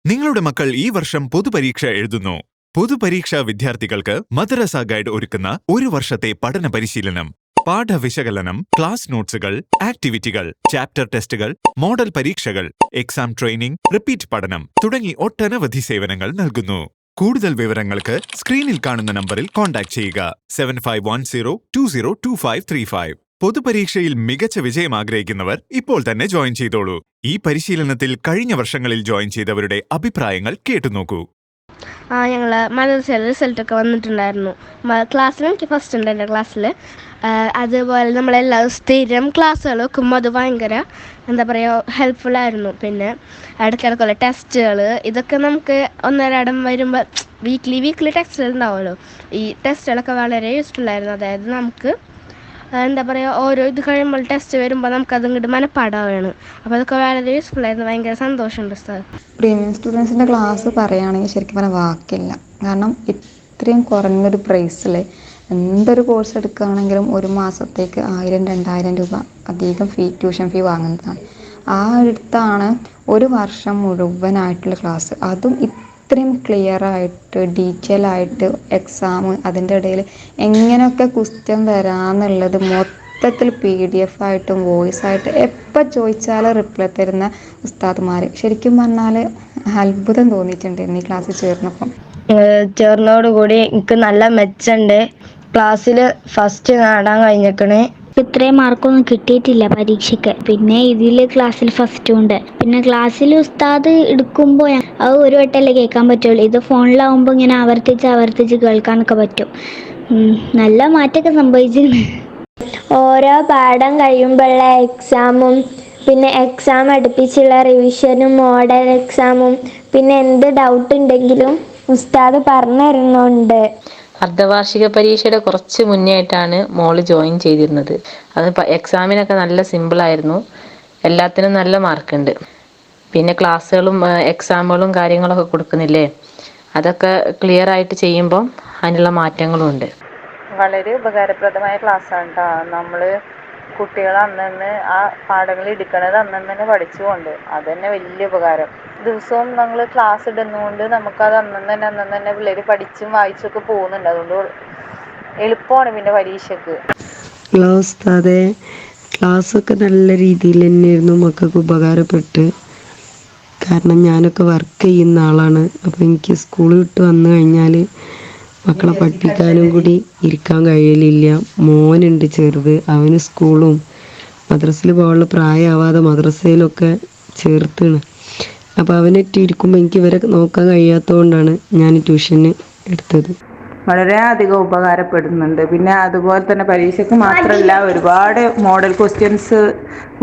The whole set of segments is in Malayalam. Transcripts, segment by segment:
നിങ്ങളുടെ മക്കൾ ഈ വർഷം പൊതുപരീക്ഷ എഴുതുന്നു. പൊതുപരീക്ഷാ വിദ്യാർത്ഥികൾക്ക് മദ്രസ ഗൈഡ് ഒരുക്കുന്ന ഒരു വർഷത്തെ പഠന പരിശീലനം, പാഠവിശകലനം, ക്ലാസ് നോട്ട്സുകൾ, ആക്ടിവിറ്റികൾ, ചാപ്റ്റർ ടെസ്റ്റുകൾ, മോഡൽ പരീക്ഷകൾ, എക്സാം ട്രെയിനിംഗ്, റിപ്പീറ്റ് പഠനം തുടങ്ങി ഒട്ടനവധി സേവനങ്ങൾ നൽകുന്നു. കൂടുതൽ വിവരങ്ങൾക്ക് സ്ക്രീനിൽ കാണുന്ന നമ്പറിൽ കോൺടാക്ട് ചെയ്യുക 7510202535. പൊതുപരീക്ഷയിൽ മികച്ച വിജയം ആഗ്രഹിക്കുന്നവർ ഇപ്പോൾ തന്നെ ജോയിൻ ചെയ്തോളൂ. ഈ പരിശീലനത്തിൽ കഴിഞ്ഞ വർഷങ്ങളിൽ ജോയിൻ ചെയ്തവരുടെ അഭിപ്രായങ്ങൾ കേട്ടുനോക്കൂ. ഞങ്ങൾ മദ്രസയിൽ റിസൾട്ടൊക്കെ വന്നിട്ടുണ്ടായിരുന്നു. ക്ലാസ്സിൽ എനിക്ക് ഫസ്റ്റ് ഉണ്ട് എൻ്റെ ക്ലാസ്സിൽ. അതുപോലെ നമ്മളെല്ലാവരും സ്ഥിരം ക്ലാസ്സുകൾ വെക്കുമ്പോൾ അത് ഭയങ്കര ഹെൽപ്ഫുള്ളായിരുന്നു. പിന്നെ ഇടയ്ക്കിടയ്ക്കുള്ള ടെസ്റ്റുകൾ, ഇതൊക്കെ നമുക്ക് ഒന്നരാടം വരുമ്പോൾ വീക്ക്ലി ടെസ്റ്റുകൾ ഉണ്ടാവുമല്ലോ. ഈ ടെസ്റ്റുകളൊക്കെ വളരെ യൂസ്ഫുള്ളായിരുന്നു. അതായത് നമുക്ക് ഓരോ ഇത് കഴിയുമ്പോൾ ടെസ്റ്റ് വരുമ്പോൾ നമുക്കത് ഇങ്ങോട്ട് മനപ്പാടാവുകയാണ്. അപ്പോൾ അതൊക്കെ വളരെ യൂസ്ഫുള്ളായിരുന്നു. ഭയങ്കര സന്തോഷമുണ്ട് സാർ. പ്രീമിയം സ്റ്റുഡൻസിൻ്റെ ക്ലാസ് പറയുകയാണെങ്കിൽ ശരിക്കും പറഞ്ഞാൽ വാക്കില്ല. കാരണം ഇത്രയും കുറഞ്ഞൊരു പ്രൈസിൽ എന്തൊരു കോഴ്സ് എടുക്കുകയാണെങ്കിലും ഒരു മാസത്തേക്ക് 1000-2000 രൂപ അധികം ട്യൂഷൻ ഫീ വാങ്ങുന്നതാണ്. ആ അടുത്താണ് ഒരു വർഷം മുഴുവനായിട്ടുള്ള ക്ലാസ്, അതും ഇത്രയും ക്ലിയർ ആയിട്ട് ഡീറ്റെയിൽ ആയിട്ട് എക്സാം, അതിൻ്റെ ഇടയിൽ എങ്ങനെയൊക്കെ ക്വസ്റ്റ്യൻ വരാമെന്നുള്ളത് മൊത്തത്തിൽ PDF ആയിട്ടും വോയിസ് ആയിട്ട് എപ്പോൾ ചോദിച്ചാലും റിപ്ലൈ തരുന്ന ഉസ്താദുമാർ. ശരിക്കും പറഞ്ഞാൽ അത്ഭുതം തോന്നിയിട്ടുണ്ട് ഈ ക്ലാസ്സിൽ ചേർന്നപ്പം. ചേർന്നതോടുകൂടി എനിക്ക് നല്ല മെച്ചമുണ്ട്. ക്ലാസ്സിൽ ഫസ്റ്റ് നേടാൻ കഴിഞ്ഞേക്കണേ. ഇത്രയും മാർക്കൊന്നും കിട്ടിയിട്ടില്ല പരീക്ഷയ്ക്ക്. പിന്നെ ഇതിൽ ക്ലാസ്സിൽ ഫസ്റ്റും ഉണ്ട്. പിന്നെ ക്ലാസ്സിൽ ഉസ്താദ് എടുക്കുമ്പോൾ അത് ഒരു വട്ടമല്ലേ കേൾക്കാൻ പറ്റുള്ളൂ. ഇത് ഫോണിലാവുമ്പോൾ ഇങ്ങനെ ആവർത്തിച്ച് കേൾക്കാനൊക്കെ പറ്റും. നല്ല മാറ്റമൊക്കെ സംഭവിച്ചിട്ടുണ്ട്. ഓരോ പാഠം കഴിയുമ്പോഴുള്ള എക്സാമും, പിന്നെ എക്സാം അടുപ്പിച്ചുള്ള റിവിഷനും, മോഡൽ എക്സാമും, പിന്നെ എന്ത് ഡൗട്ട് ഉണ്ടെങ്കിലും ഉസ്താദ് പറഞ്ഞു തരുന്നുണ്ട്. അർദ്ധവാർഷിക പരീക്ഷയുടെ കുറച്ച് മുന്നേ ആയിട്ടാണ് മോള് ജോയിൻ ചെയ്തിരുന്നത്. അത് എക്സാമിനൊക്കെ നല്ല സിമ്പിളായിരുന്നു. എല്ലാത്തിനും നല്ല മാർക്കുണ്ട്. പിന്നെ ക്ലാസ്സുകളും എക്സാമുകളും കാര്യങ്ങളൊക്കെ കൊടുക്കുന്നില്ലേ, അതൊക്കെ ക്ലിയർ ആയിട്ട് ചെയ്യുമ്പം അതിനുള്ള മാറ്റങ്ങളും ഉണ്ട്. വളരെ ഉപകാരപ്രദമായ ക്ലാസ്സാണ് കേട്ടോ. നമ്മൾ കുട്ടികൾ അന്നന്ന് ആ പാഠങ്ങൾ എടുക്കണത് അന്നന്ന് തന്നെ പഠിച്ചുകൊണ്ട് അത് തന്നെ വലിയ ഉപകാരം. ദിവസവും നമ്മൾ ക്ലാസ് ഇടുന്നതുകൊണ്ട് നമുക്കത് അന്നന്ന് തന്നെ പിള്ളേർ പഠിച്ചും വായിച്ചൊക്കെ പോകുന്നുണ്ട്. അതുകൊണ്ട് എളുപ്പമാണ് പിന്നെ പരീക്ഷയ്ക്ക്. ഹലോ ഉസ്താദേ, ക്ലാസ്സൊക്കെ നല്ല രീതിയിൽ തന്നെയായിരുന്നു മക്കൾക്ക് ഉപകാരപ്പെട്ട്. കാരണം ഞാനൊക്കെ വർക്ക് ചെയ്യുന്ന ആളാണ്. അപ്പോൾ എനിക്ക് സ്കൂൾ വിട്ട് വന്നു കഴിഞ്ഞാൽ മക്കളെ പഠിപ്പിക്കാനും കൂടി ഇരിക്കാൻ കഴിയലില്ല. മോനുണ്ട് ചെറുത്, അവന് സ്കൂളും മദ്രസയിൽ പോകാനുള്ള പ്രായമാവാതെ മദ്രസയിലൊക്കെ ചേർത്താണ്. അപ്പോൾ അവനായിട്ട് ഇരിക്കുമ്പോൾ എനിക്ക് ഇവരെ നോക്കാൻ കഴിയാത്തതുകൊണ്ടാണ് ഞാൻ ട്യൂഷന് എടുത്തത്. വളരെയധികം ഉപകാരപ്പെടുന്നുണ്ട്. പിന്നെ അതുപോലെ തന്നെ പരീക്ഷയ്ക്ക് മാത്രമല്ല, ഒരുപാട് മോഡൽ ക്വസ്റ്റ്യൻസ്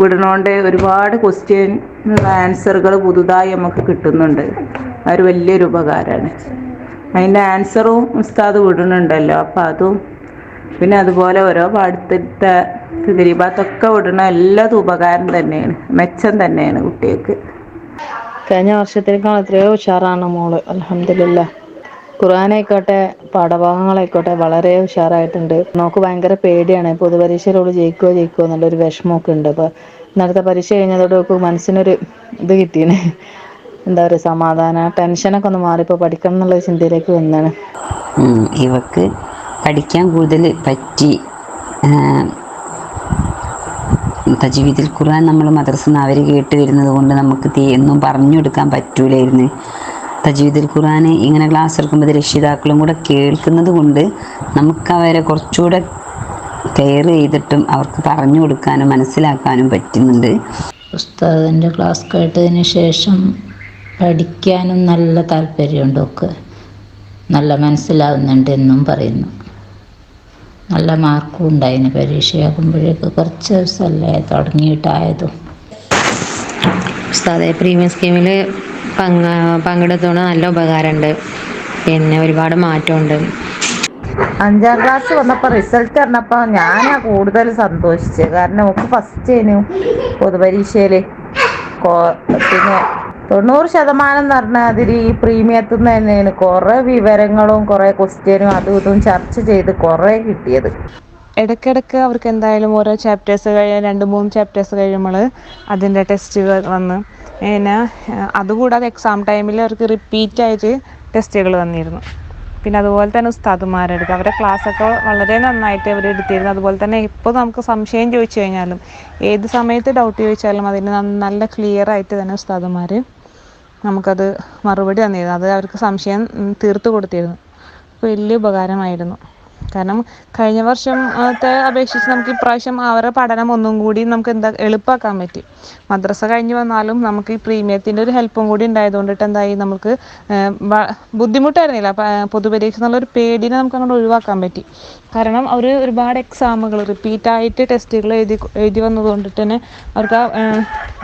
വിടണോണ്ട് ഒരുപാട് ക്വസ്റ്റ്യൻ ആൻസറുകൾ പുതുതായി നമുക്ക് കിട്ടുന്നുണ്ട്. അതൊരു വലിയൊരു ഉപകാരമാണ്. അതിൻ്റെ ആൻസറും ഉസ്താദ് വിടുന്നുണ്ടല്ലോ, അപ്പോൾ അതും പിന്നെ അതുപോലെ ഓരോ പാഠത്തിൻ്റെ തിരിഭാഗത്തൊക്കെ വിടണ എല്ലാതും ഉപകാരം തന്നെയാണ്, മെച്ചം തന്നെയാണ് കുട്ടികൾക്ക്. കഴിഞ്ഞ വർഷത്തേക്കാൾ എത്രയോ ഉഷാറാണ് മോള്. അൽഹംദുലില്ലാഹ്. ഖുർആനായിക്കോട്ടെ പാഠഭാഗങ്ങളായിക്കോട്ടെ വളരെ ഉഷാറായിട്ടുണ്ട്. നമുക്ക് ഭയങ്കര പേടിയാണ്, പൊതുപരീക്ഷയിലോട് ജയിക്കുമോ എന്നുള്ളൊരു വിഷമമൊക്കെ ഉണ്ട്. അപ്പോൾ ഇന്നലത്തെ പരീക്ഷ കഴിഞ്ഞതോടൊക്കെ മനസ്സിനൊരു ഇത് കിട്ടിയാണ്, സമാധാനം. ടെൻഷനൊക്കെ ഒന്ന് മാറിപ്പോൾ പഠിക്കണം എന്നുള്ള ചിന്തയിലേക്ക് വന്നാണ്. ഇവക്ക് പഠിക്കാൻ കൂടുതൽ പറ്റി. തജ്വീദുൽ ഖുർആൻ നമ്മൾ മദ്രസയിൽ നിന്ന് അവർ കേട്ട് വരുന്നത് കൊണ്ട് നമുക്ക് ഒന്നും പറഞ്ഞു കൊടുക്കാൻ പറ്റൂലായിരുന്നു. തജ്വീദുൽ ഖുർആൻ ഇങ്ങനെ ക്ലാസ് എടുക്കുമ്പോൾ രക്ഷിതാക്കളും കൂടെ കേൾക്കുന്നത് കൊണ്ട് നമുക്ക് അവരെ കുറച്ചുകൂടെ കെയർ ചെയ്തിട്ടും അവർക്ക് പറഞ്ഞു കൊടുക്കാനും മനസ്സിലാക്കാനും പറ്റുന്നുണ്ട്. ഉസ്താദിൻ്റെ ക്ലാസ് കേട്ടതിന് ശേഷം പഠിക്കാനും നല്ല താല്പര്യമുണ്ട്. ഒക്കെ നല്ല മനസ്സിലാവുന്നുണ്ട് എന്നും പറയുന്നു. നല്ല മാർക്കും ഉണ്ടായിന്. പരീക്ഷയാകുമ്പോഴേക്ക് കുറച്ച് ദിവസമല്ലേ തുടങ്ങിയിട്ടായതും. ഉസ്താദെ, പ്രീമിയം സ്കീമിൽ പങ്കെടുത്തോണ്ട് നല്ല ഉപകാരമുണ്ട്. പിന്നെ ഒരുപാട് മാറ്റമുണ്ട്. 5ാം ക്ലാസ് വന്നപ്പോൾ റിസൾട്ട് പറഞ്ഞപ്പോൾ ഞാനാ കൂടുതൽ സന്തോഷിച്ചത്. കാരണം നമുക്ക് ഫസ്റ്റ് ആയിരുന്നു പൊതുപരീക്ഷയിൽ. പിന്നെ 90% എന്ന് പറഞ്ഞാൽ അതിൽ ഈ പ്രീമിയത്തിൽ നിന്ന് തന്നെയാണ് കുറേ വിവരങ്ങളും കുറേ ക്വസ്റ്റ്യനും അതും ഇതും ചർച്ച ചെയ്ത് കുറേ കിട്ടിയത്. ഇടയ്ക്കിടയ്ക്ക് അവർക്ക് എന്തായാലും ഓരോ ചാപ്റ്റേഴ്സ് 2-3 ചാപ്റ്റേഴ്സ് കഴിയുമ്പോൾ അതിൻ്റെ ടെസ്റ്റുകൾ വന്ന് പിന്നെ അതുകൂടാതെ എക്സാം ടൈമിൽ അവർക്ക് റിപ്പീറ്റായിട്ട് ടെസ്റ്റുകൾ വന്നിരുന്നു. പിന്നെ അതുപോലെ തന്നെ ഉസ്താദുമാരെടുത്ത് അവരുടെ ക്ലാസ്സൊക്കെ വളരെ നന്നായിട്ട് അവർ എടുത്തിരുന്നു. അതുപോലെ തന്നെ ഇപ്പോൾ നമുക്ക് സംശയം ചോദിച്ചു കഴിഞ്ഞാലും ഏത് സമയത്ത് ഡൗട്ട് ചോദിച്ചാലും അതിന് നല്ല ക്ലിയർ ആയിട്ട് തന്നെ ഉസ്താദുമാർ നമുക്കത് മറുപടി തന്നിരുന്നു. അത് അവർക്ക് സംശയം തീർത്തു കൊടുത്തിരുന്നു. വലിയ ഉപകാരമായിരുന്നു. കാരണം കഴിഞ്ഞ വർഷത്തെ അപേക്ഷിച്ച് നമുക്ക് ഇപ്രാവശ്യം അവരുടെ പഠനം ഒന്നും കൂടി നമുക്ക് എളുപ്പമാക്കാൻ പറ്റി. മദ്രസ കഴിഞ്ഞ് വന്നാലും നമുക്ക് ഈ പ്രീമിയത്തിൻ്റെ ഒരു ഹെൽപ്പും കൂടി ഉണ്ടായതുകൊണ്ടിട്ട് എന്തായി നമുക്ക് ബുദ്ധിമുട്ടായിരുന്നില്ല. പൊതുപരീക്ഷ എന്നുള്ളൊരു പേടിനെ നമുക്ക് അങ്ങോട്ട് ഒഴിവാക്കാൻ പറ്റി. കാരണം അവർ ഒരുപാട് എക്സാമുകൾ റിപ്പീറ്റായിട്ട് ടെസ്റ്റുകൾ എഴുതി വന്നതുകൊണ്ടിട്ട് തന്നെ അവർക്ക്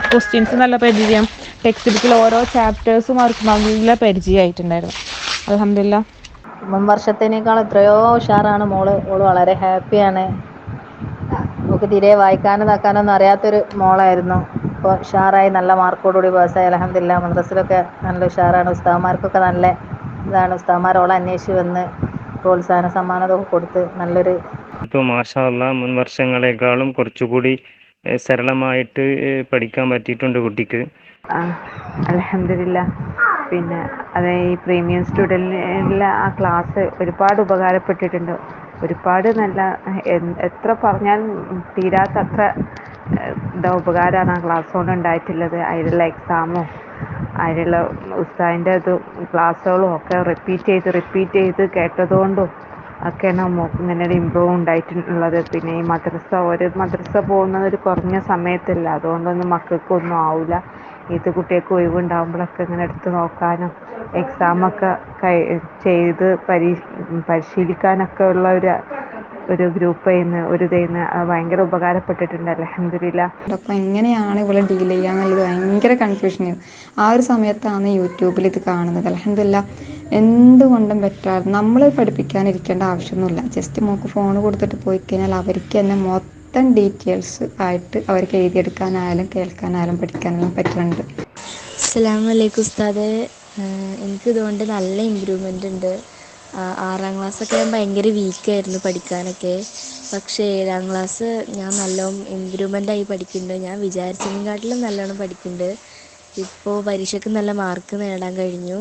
ക്വസ്റ്റ്യൻസ് നല്ല പരിചയം, ടെക്സ്റ്റ് ബുക്കിൽ ഓരോ ചാപ്റ്റേഴ്സും അവർക്ക് നല്ല പരിചയമായിട്ടുണ്ടായിരുന്നു. അൽഹംദുലില്ലാഹ്. മുൻ വർഷത്തേനേക്കാൾ എത്രയോ ഉഷാറാണ് മോള് വളരെ ഹാപ്പിയാണ്. നമുക്ക് തീരെ വായിക്കാനും ഇതാക്കാനൊന്നും അറിയാത്തൊരു മോളായിരുന്നു. ഇപ്പോൾ ഉഷാറായി നല്ല മാർക്കോടുകൂടി പാസ്സായി അൽഹംദുലില്ലാഹ്. മദ്രസയിലൊക്കെ നല്ല ഉഷാറാണ്. ഉസ്താദന്മാർക്കൊക്കെ നല്ല ഇതാണ്. ഉസ്താദന്മാരോളെ അന്വേഷിച്ച് വന്ന് പ്രോത്സാഹന സമ്മാനമൊക്കെ കൊടുത്ത് നല്ലൊരു ഇപ്പോൾ മാഷാ അല്ലാഹ് മുൻ വർഷങ്ങളെക്കാളും കുറച്ചുകൂടി സരളമായിട്ട് പഠിക്കാൻ പറ്റിയിട്ടുണ്ട് കുട്ടിക്ക്. അൽഹംദുലില്ലാഹ്. പിന്നെ അത് ഈ പ്രീമിയം സ്റ്റുഡൻറ്റിലെ ആ ക്ലാസ് ഒരുപാട് ഉപകാരപ്പെട്ടിട്ടുണ്ട്. ഒരുപാട് നല്ല എത്ര പറഞ്ഞാലും തീരാത്തത്ര ഉപകാരമാണ് ആ ക്ലാസ് കൊണ്ട് ഉണ്ടായിട്ടുള്ളത്. അതിലുള്ള എക്സാമും അതിലുള്ള ഉസ്താദിൻ്റെ ക്ലാസ്സുകളും ഒക്കെ റിപ്പീറ്റ് ചെയ്ത് കേട്ടതുകൊണ്ടും ഒക്കെയാണ് ഇങ്ങനെ ഒരു ഇമ്പ്രൂവ് ഉണ്ടായിട്ടുള്ളത്. പിന്നെ ഈ മദ്രസ പോകുന്നത് ഒരു കുറഞ്ഞ സമയത്തല്ല, അതുകൊണ്ടൊന്നും മക്കൾക്കൊന്നും ആവില്ല. ഇത് കുട്ടികൾക്ക് ഒഴിവുണ്ടാകുമ്പോഴൊക്കെ ഇങ്ങനെ എടുത്ത് നോക്കാനും എക്സാമൊക്കെ ചെയ്ത് പരിശീലിക്കാനൊക്കെ ഉള്ള ഒരു ഗ്രൂപ്പ് ഇതായിരുന്നു. ഭയങ്കര ഉപകാരപ്പെട്ടിട്ടുണ്ട്. അൽഹംദുലില്ലാഹ്. അപ്പോൾ എങ്ങനെയാണ് ഇവളെ ഡീൽ ചെയ്യുക എന്നുള്ളത് ഭയങ്കര കൺഫ്യൂഷനായിരുന്നു. ആ ഒരു സമയത്താണ് യൂട്യൂബിൽ ഇത് കാണുന്നത്. അൽഹംദുലില്ലാഹ് എന്തുകൊണ്ടും ബെറ്ററായിരുന്നു. നമ്മൾ പഠിപ്പിക്കാനിരിക്കേണ്ട ആവശ്യമൊന്നുമില്ല. ജസ്റ്റ് മോൾക്ക് ഫോൺ കൊടുത്തിട്ട് പോയി കഴിഞ്ഞാൽ അവർക്ക് തന്നെ മൊത്തം ഡീറ്റെയിൽസ് ആയിട്ട് അവർക്ക് എഴുതിയെടുക്കാനായാലും കേൾക്കാനായാലും പഠിക്കാനായാലും പറ്റുന്നുണ്ട്. അസ്സലാമു അലൈക്കും ഉസ്താദേ. എനിക്കിതുകൊണ്ട് നല്ല ഇമ്പ്രൂവ്മെൻ്റ് ഉണ്ട്. 6ാം ക്ലാസ്സൊക്കെ ഞാൻ ഭയങ്കര വീക്കായിരുന്നു പഠിക്കാനൊക്കെ. പക്ഷേ 7ാം ക്ലാസ് ഞാൻ നല്ലോണം ഇമ്പ്രൂവ്മെൻ്റായി പഠിക്കുന്നുണ്ട്. ഞാൻ വിചാരിച്ചതിനെക്കാട്ടിലും നല്ലോണം പഠിക്കുന്നുണ്ട്. ഇപ്പോൾ പരീക്ഷയ്ക്ക് നല്ല മാർക്ക് നേടാൻ കഴിഞ്ഞു.